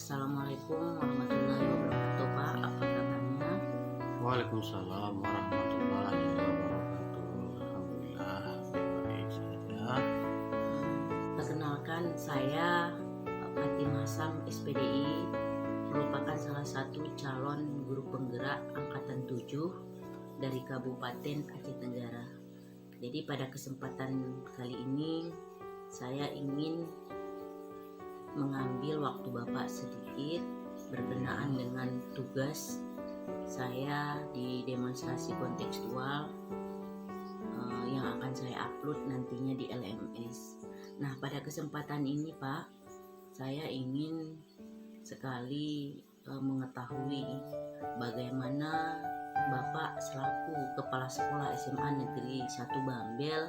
Assalamualaikum warahmatullahi wabarakatuh, Pak. Apa kabarnya? Waalaikumsalam warahmatullahi wabarakatuh. Alhamdulillah baik saja. Perkenalkan, saya Fatimah Sam, SPDI, merupakan salah satu calon guru penggerak angkatan 7 dari Kabupaten Aceh Tenggara. Jadi pada kesempatan kali ini saya ingin mengambil waktu Bapak sedikit berkenaan dengan tugas saya di demonstrasi kontekstual yang akan saya upload nantinya di LMS. Nah, pada kesempatan ini Pak, saya ingin sekali mengetahui bagaimana Bapak selaku Kepala Sekolah SMA Negeri 1 Bambel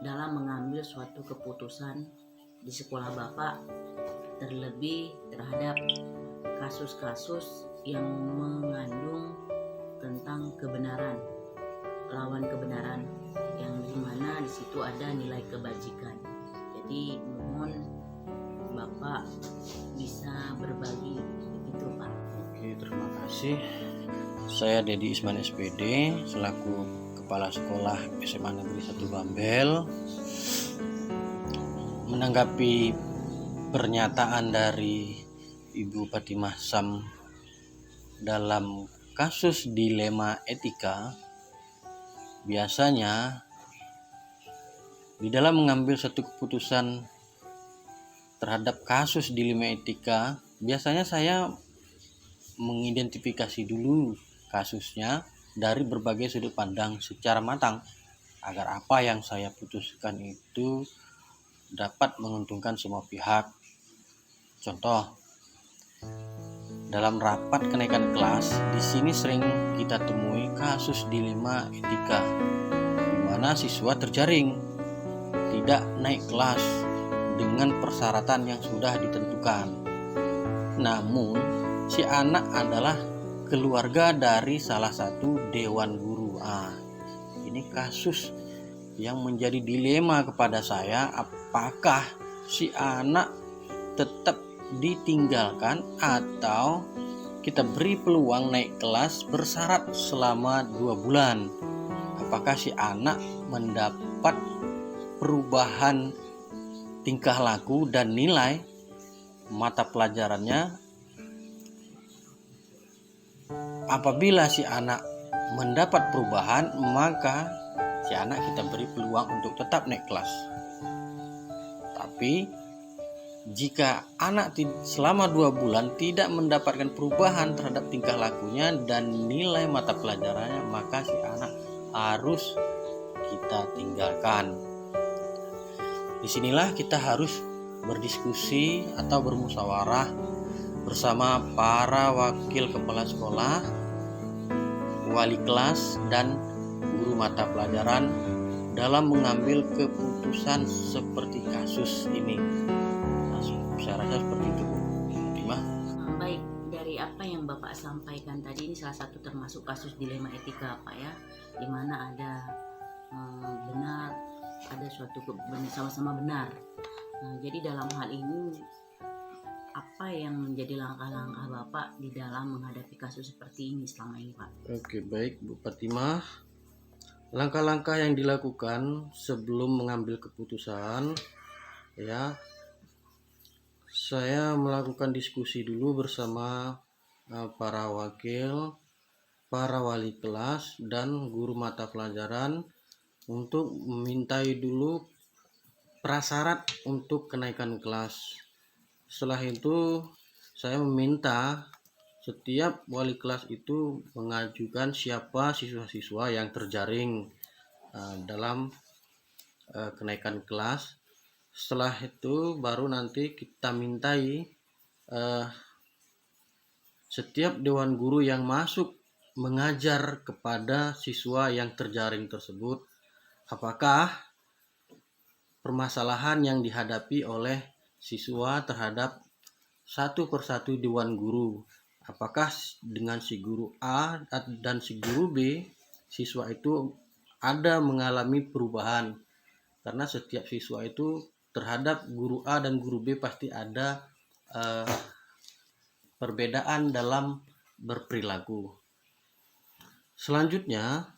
dalam mengambil suatu keputusan di sekolah Bapak, terlebih terhadap kasus-kasus yang mengandung tentang kebenaran, lawan kebenaran, yang dimana di situ ada nilai kebajikan. Jadi mohon Bapak bisa berbagi begitu Pak. Oke, terima kasih. Saya Dedi Isman SPD selaku Kepala Sekolah SMA Negeri 1 Bambel. Menanggapi pernyataan dari Ibu Fatimah Sam dalam kasus dilema etika, biasanya di dalam mengambil satu keputusan terhadap kasus dilema etika, biasanya saya mengidentifikasi dulu kasusnya dari berbagai sudut pandang secara matang agar apa yang saya putuskan itu dapat menguntungkan semua pihak. Contoh, dalam rapat kenaikan kelas, di sini sering kita temui kasus dilema etika, di mana siswa terjaring tidak naik kelas dengan persyaratan yang sudah ditentukan. Namun, si anak adalah keluarga dari salah satu dewan guru. Ini kasus yang menjadi dilema kepada saya, apakah si anak tetap ditinggalkan atau kita beri peluang naik kelas bersyarat selama 2 bulan. Apakah si anak mendapat perubahan tingkah laku dan nilai mata pelajarannya? Apabila si anak mendapat perubahan, maka si anak kita beri peluang untuk tetap naik kelas. Tapi jika anak selama 2 bulan tidak mendapatkan perubahan terhadap tingkah lakunya dan nilai mata pelajarannya, maka si anak harus kita tinggalkan. Disinilah kita harus berdiskusi atau bermusyawarah bersama para wakil kepala sekolah, wali kelas, dan guru mata pelajaran dalam mengambil keputusan seperti kasus ini. Saya rasa seperti itu, Fatimah. Baik, dari apa yang Bapak sampaikan tadi, ini salah satu termasuk kasus dilema etika Pak ya, di mana ada benar, ada suatu sama-sama benar. Jadi dalam hal ini apa yang menjadi langkah-langkah Bapak di dalam menghadapi kasus seperti ini selama ini Pak? Oke, baik Bu Fatimah. Langkah-langkah yang dilakukan sebelum mengambil keputusan, ya, saya melakukan diskusi dulu bersama para wakil, para wali kelas, dan guru mata pelajaran untuk memintai dulu prasyarat untuk kenaikan kelas. Setelah itu saya meminta setiap wali kelas itu mengajukan siapa siswa-siswa yang terjaring dalam kenaikan kelas. Setelah itu baru nanti kita mintai setiap dewan guru yang masuk mengajar kepada siswa yang terjaring tersebut, apakah permasalahan yang dihadapi oleh siswa terhadap satu persatu dewan guru. Apakah dengan si guru A dan si guru B, siswa itu ada mengalami perubahan? Karena setiap siswa itu terhadap guru A dan guru B pasti ada eh, perbedaan dalam berperilaku. Selanjutnya,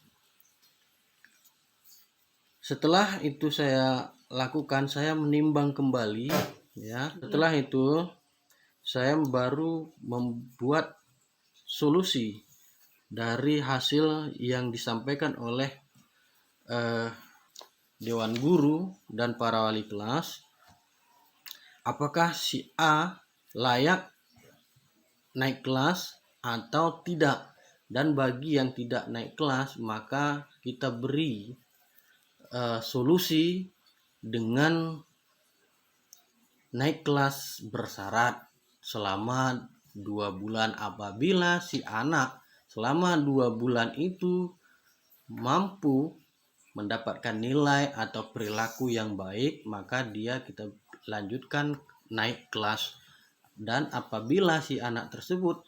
setelah itu saya lakukan, saya menimbang kembali, ya. Setelah itu saya baru membuat solusi dari hasil yang disampaikan oleh eh, dewan guru dan para wali kelas. Apakah si A layak naik kelas atau tidak? Dan bagi yang tidak naik kelas, maka kita beri solusi dengan naik kelas bersyarat selama 2 bulan. Apabila si anak selama 2 bulan itu mampu mendapatkan nilai atau perilaku yang baik, maka kita lanjutkan naik kelas. Dan apabila si anak tersebut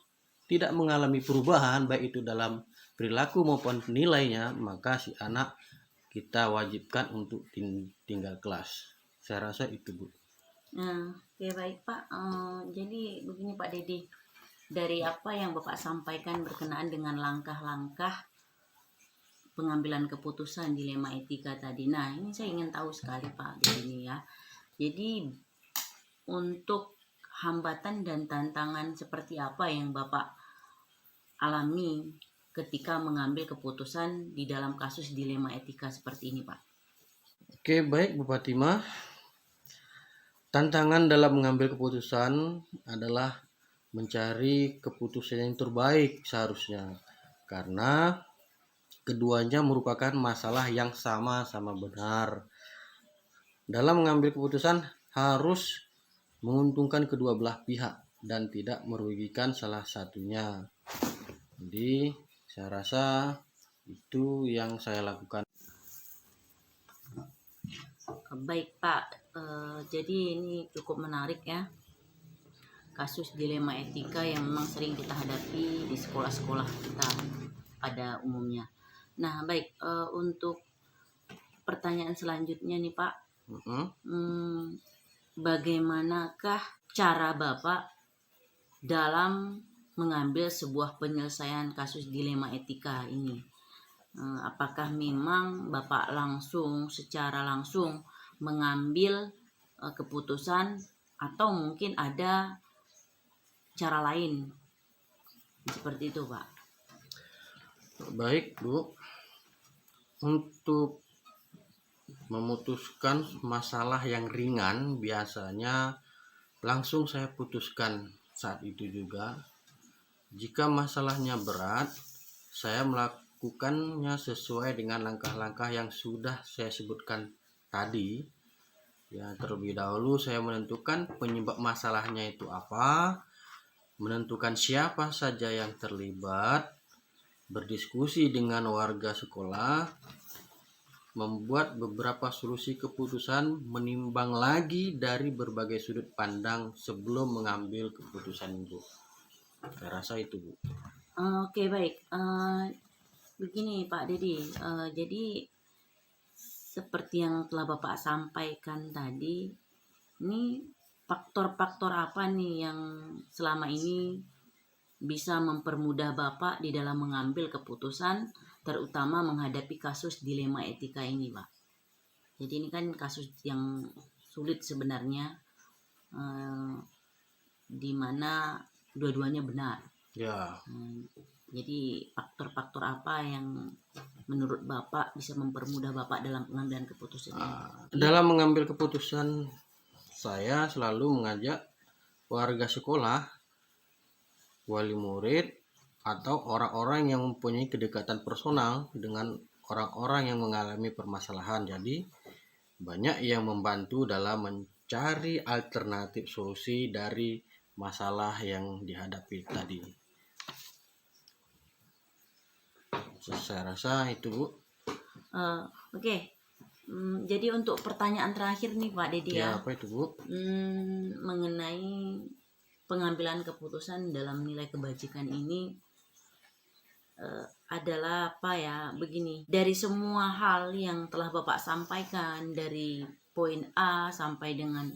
tidak mengalami perubahan baik itu dalam perilaku maupun nilainya, maka si anak kita wajibkan untuk tinggal kelas. Saya rasa itu, Bu. Nah, oke baik Pak. Jadi begini Pak Dedi, dari apa yang Bapak sampaikan berkenaan dengan langkah-langkah pengambilan keputusan dilema etika tadi. Nah, ini saya ingin tahu sekali Pak di sini ya. Jadi untuk hambatan dan tantangan seperti apa yang Bapak alami ketika mengambil keputusan di dalam kasus dilema etika seperti ini, Pak? Oke, baik Bu Fatimah. Tantangan dalam mengambil keputusan adalah mencari keputusan yang terbaik seharusnya. Karena keduanya merupakan masalah yang sama-sama benar. Dalam mengambil keputusan harus menguntungkan kedua belah pihak dan tidak merugikan salah satunya. Jadi saya rasa itu yang saya lakukan. Baik Pak, jadi ini cukup menarik ya, kasus dilema etika yang memang sering kita hadapi di sekolah-sekolah kita pada umumnya. Nah baik, untuk pertanyaan selanjutnya nih Pak, bagaimanakah cara Bapak dalam mengambil sebuah penyelesaian kasus dilema etika ini? Apakah memang Bapak secara langsung mengambil keputusan atau mungkin ada cara lain seperti itu Pak? Baik Bu, untuk memutuskan masalah yang ringan biasanya langsung saya putuskan saat itu juga. Jika masalahnya berat, saya melakukannya sesuai dengan langkah-langkah yang sudah saya sebutkan tadi. Ya, terlebih dahulu saya menentukan penyebab masalahnya itu apa, menentukan siapa saja yang terlibat, berdiskusi dengan warga sekolah, membuat beberapa solusi keputusan, menimbang lagi dari berbagai sudut pandang sebelum mengambil keputusan, Bu. Saya rasa itu, Bu. Oke baik, begini Pak Dedi, jadi seperti yang telah Bapak sampaikan tadi, ini faktor-faktor apa nih yang selama ini bisa mempermudah Bapak di dalam mengambil keputusan, terutama menghadapi kasus dilema etika ini, Pak? Jadi ini kan kasus yang sulit sebenarnya, di mana dua-duanya benar. Ya. Jadi faktor-faktor apa yang menurut Bapak bisa mempermudah Bapak dalam pengambilan keputusan ini? Dalam mengambil keputusan, saya selalu mengajak warga sekolah, wali murid, atau orang-orang yang mempunyai kedekatan personal dengan orang-orang yang mengalami permasalahan. Jadi banyak yang membantu dalam mencari alternatif solusi dari masalah yang dihadapi tadi. Saya rasa itu, Bu. Oke. Jadi untuk pertanyaan terakhir nih Pak Dedi ya. Apa itu, Bu? Mengenai pengambilan keputusan dalam nilai kebajikan ini adalah apa ya, begini, dari semua hal yang telah Bapak sampaikan dari poin A sampai dengan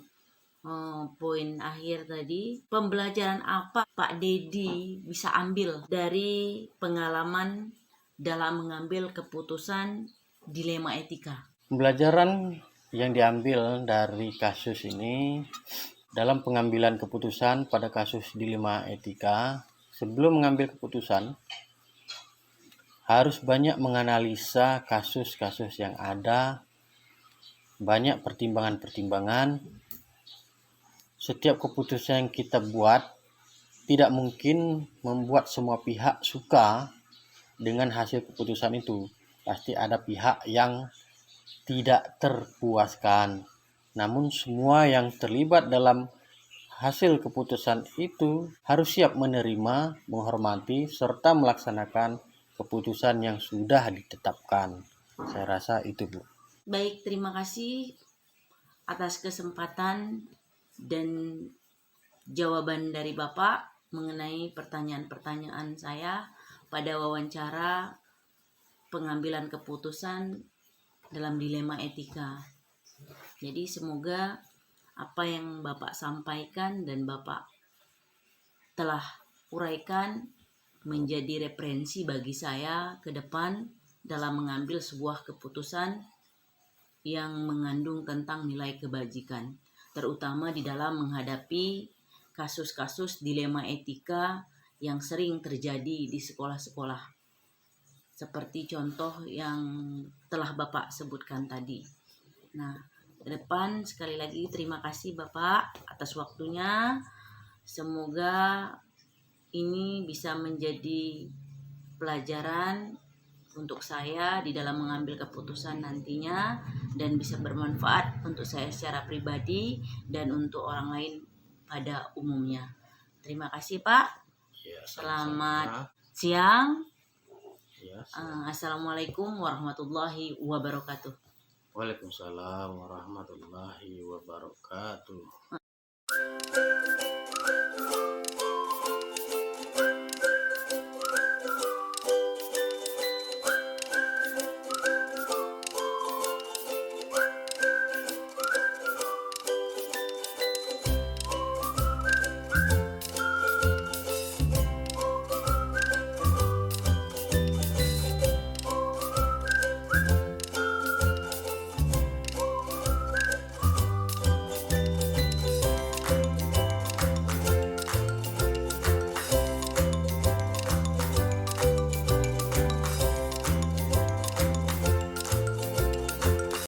poin akhir tadi, pembelajaran apa Pak Dedi bisa ambil dari pengalaman dalam mengambil keputusan dilema etika? Pembelajaran yang diambil dari kasus ini dalam pengambilan keputusan pada kasus dilema etika, sebelum mengambil keputusan harus banyak menganalisa kasus-kasus yang ada, banyak pertimbangan-pertimbangan. Setiap keputusan yang kita buat tidak mungkin membuat semua pihak suka dengan hasil keputusan itu. Pasti ada pihak yang tidak terpuaskan. Namun semua yang terlibat dalam hasil keputusan itu harus siap menerima, menghormati, serta melaksanakan keputusan yang sudah ditetapkan. Saya rasa itu, Bu. Baik, terima kasih atas kesempatan dan jawaban dari Bapak mengenai pertanyaan-pertanyaan saya pada wawancara pengambilan keputusan dalam dilema etika. Jadi semoga apa yang Bapak sampaikan dan Bapak telah uraikan menjadi referensi bagi saya ke depan dalam mengambil sebuah keputusan yang mengandung tentang nilai kebajikan, terutama di dalam menghadapi kasus-kasus dilema etika yang sering terjadi di sekolah-sekolah, seperti contoh yang telah Bapak sebutkan tadi. Nah, ke depan sekali lagi terima kasih Bapak atas waktunya. Semoga ini bisa menjadi pelajaran untuk saya di dalam mengambil keputusan nantinya dan bisa bermanfaat untuk saya secara pribadi dan untuk orang lain pada umumnya. Terima kasih Pak. Ya, Selamat siang. Ya, Assalamualaikum warahmatullahi wabarakatuh. Waalaikumsalam warahmatullahi wabarakatuh.